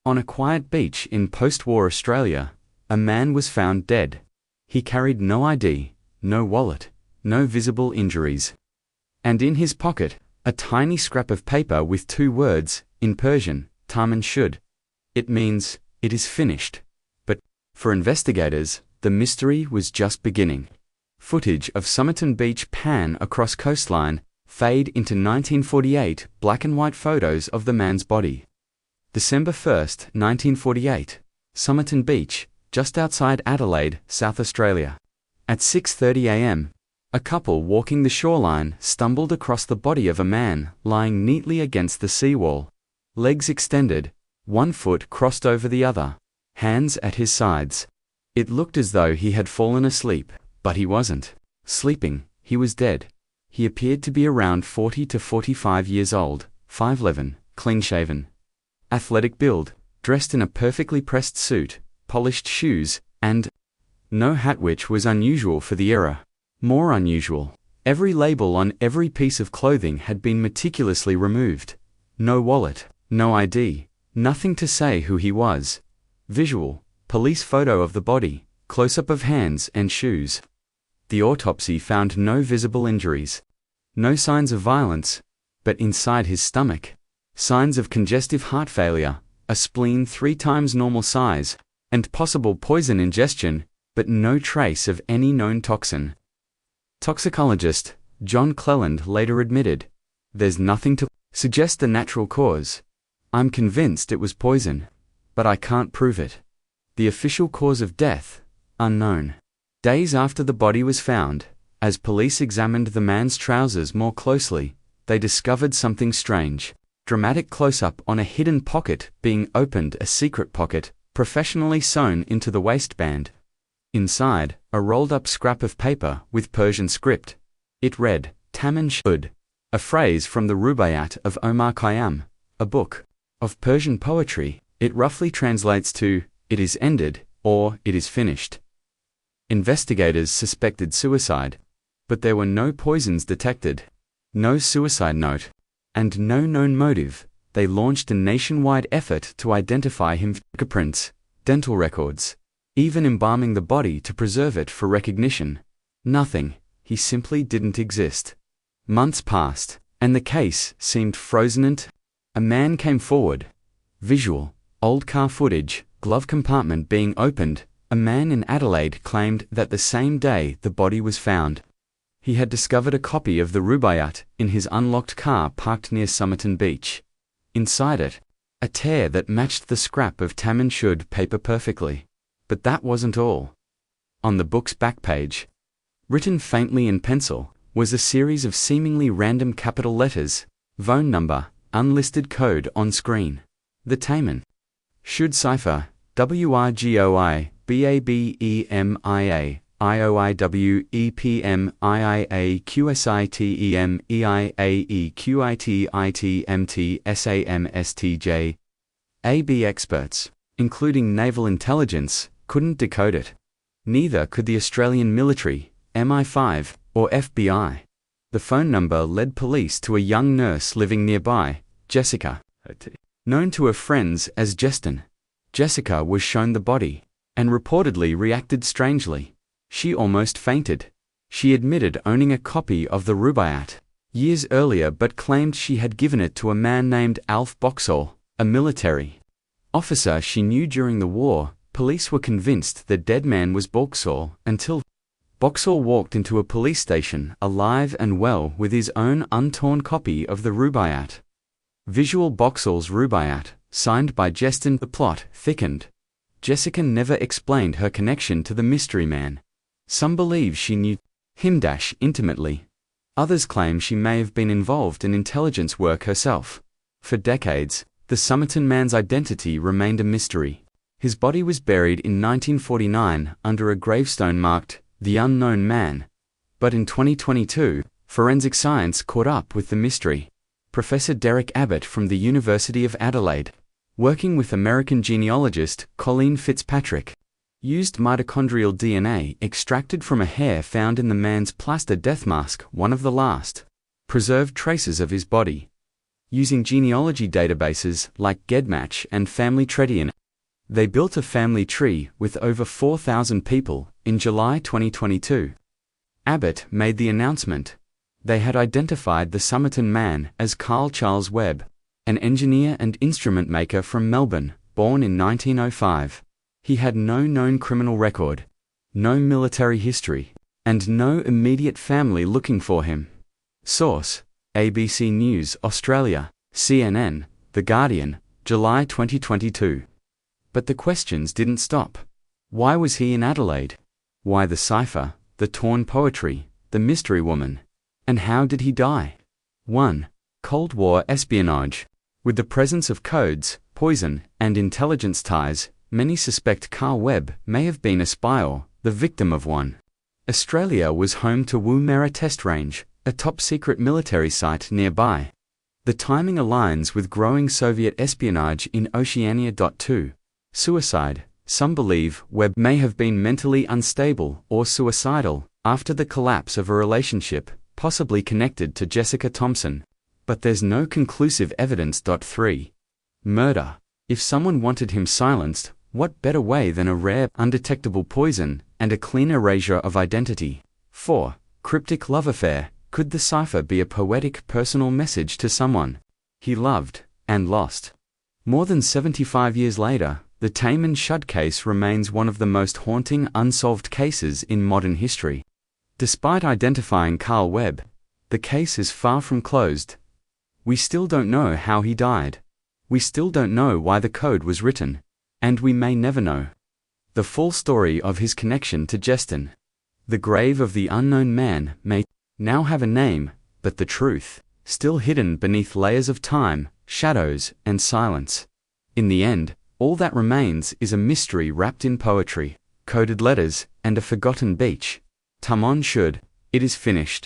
On a quiet beach in post-war Australia, a man was found dead. He carried no ID, no wallet, no visible injuries. And in his pocket, a tiny scrap of paper with 2 words, in Persian, Taman Shud. It means, it is finished. But, for investigators, the mystery was just beginning. Footage of Somerton Beach pan across coastline, fade into 1948 black and white photos of the man's body. December 1st, 1948, Somerton Beach, just outside Adelaide, South Australia. At 6:30 a.m., a couple walking the shoreline stumbled across the body of a man lying neatly against the seawall. Legs extended, one foot crossed over the other, hands at his sides. It looked as though he had fallen asleep, but he wasn't sleeping, he was dead. He appeared to be around 40 to 45 years old, 5'11", clean-shaven. Athletic build, dressed in a perfectly pressed suit, polished shoes, and no hat, which was unusual for the era. More unusual, every label on every piece of clothing had been meticulously removed. No wallet, no ID, nothing to say who he was. Visual, police photo of the body, close-up of hands and shoes. The autopsy found no visible injuries. No signs of violence, but inside his stomach, signs of congestive heart failure, a spleen 3 times normal size, and possible poison ingestion, but no trace of any known toxin. Toxicologist John Cleland later admitted, "There's nothing to suggest the natural cause. I'm convinced it was poison, but I can't prove it. The official cause of death, unknown." Days after the body was found, as police examined the man's trousers more closely, they discovered something strange. Dramatic close-up on a hidden pocket being opened, a secret pocket, professionally sewn into the waistband. Inside, a rolled-up scrap of paper with Persian script. It read, Taman Shud, a phrase from the Rubaiyat of Omar Khayyam, a book of Persian poetry. It roughly translates to, "It is ended," or "It is finished." Investigators suspected suicide, but there were no poisons detected, no suicide note, and no known motive. They launched a nationwide effort to identify him, fingerprints, dental records, even embalming the body to preserve it for recognition. Nothing, he simply didn't exist. Months passed, and the case seemed frozen. A man came forward. Visual, old car footage, glove compartment being opened. A man in Adelaide claimed that the same day the body was found, he had discovered a copy of the Rubaiyat in his unlocked car parked near Somerton Beach. Inside it, a tear that matched the scrap of Taman Shud paper perfectly. But that wasn't all. On the book's back page, written faintly in pencil, was a series of seemingly random capital letters, phone number, unlisted code on screen. The Taman Shud cipher, WRGOI, BABEMIA, IOIWEPMIIA QSITEM EIAE QITITMT SAMSTJ. AB experts, including naval intelligence, couldn't decode it. Neither could the Australian military, MI5, or FBI. The phone number led police to a young nurse living nearby, Jessica, known to her friends as Jestyn. Jessica was shown the body, and reportedly reacted strangely. She almost fainted. She admitted owning a copy of the Rubaiyat years earlier, but claimed she had given it to a man named Alf Boxall, a military officer she knew during the war. Police were convinced the dead man was Boxall until Boxall walked into a police station alive and well with his own untorn copy of the Rubaiyat. Visual Boxall's Rubaiyat, signed by Jestyn. The plot thickened. Jessica never explained her connection to the mystery man. Some believe she knew him intimately. Others claim she may have been involved in intelligence work herself. For decades, the Somerton Man's identity remained a mystery. His body was buried in 1949 under a gravestone marked, "The Unknown Man." But in 2022, forensic science caught up with the mystery. Professor Derek Abbott from the University of Adelaide, working with American genealogist Colleen Fitzpatrick, used mitochondrial DNA extracted from a hair found in the man's plaster death mask, one of the last preserved traces of his body. using genealogy databases like GEDmatch and Family Tredian. They built a family tree with over 4,000 people in July 2022. Abbott made the announcement. They had identified the Somerton Man as Carl Charles Webb, an engineer and instrument maker from Melbourne, born in 1905. He had no known criminal record, no military history, and no immediate family looking for him. Source: ABC News Australia, CNN, The Guardian, July 2022. But the questions didn't stop. Why was he in Adelaide? Why the cipher, the torn poetry, the mystery woman? And how did he die? 1. Cold War espionage. With the presence of codes, poison, and intelligence ties, many suspect Carl Webb may have been a spy or the victim of one. Australia was home to Woomera Test Range, a top-secret military site nearby. The timing aligns with growing Soviet espionage in Oceania. 2. Suicide. Some believe Webb may have been mentally unstable or suicidal after the collapse of a relationship, possibly connected to Jessica Thompson. But there's no conclusive evidence. 3. Murder. If someone wanted him silenced, what better way than a rare, undetectable poison and a clean erasure of identity? 4. Cryptic love affair. Could the cipher be a poetic personal message to someone he loved and lost? More than 75 years later, the Taman Shud Case remains one of the most haunting unsolved cases in modern history. Despite identifying Carl Webb, the case is far from closed. We still don't know how he died. We still don't know why the code was written. And we may never know the full story of his connection to Jestyn. The grave of the unknown man may now have a name, but the truth, still hidden beneath layers of time, shadows, and silence. In the end, all that remains is a mystery wrapped in poetry, coded letters, and a forgotten beach. Taman Shud, it is finished.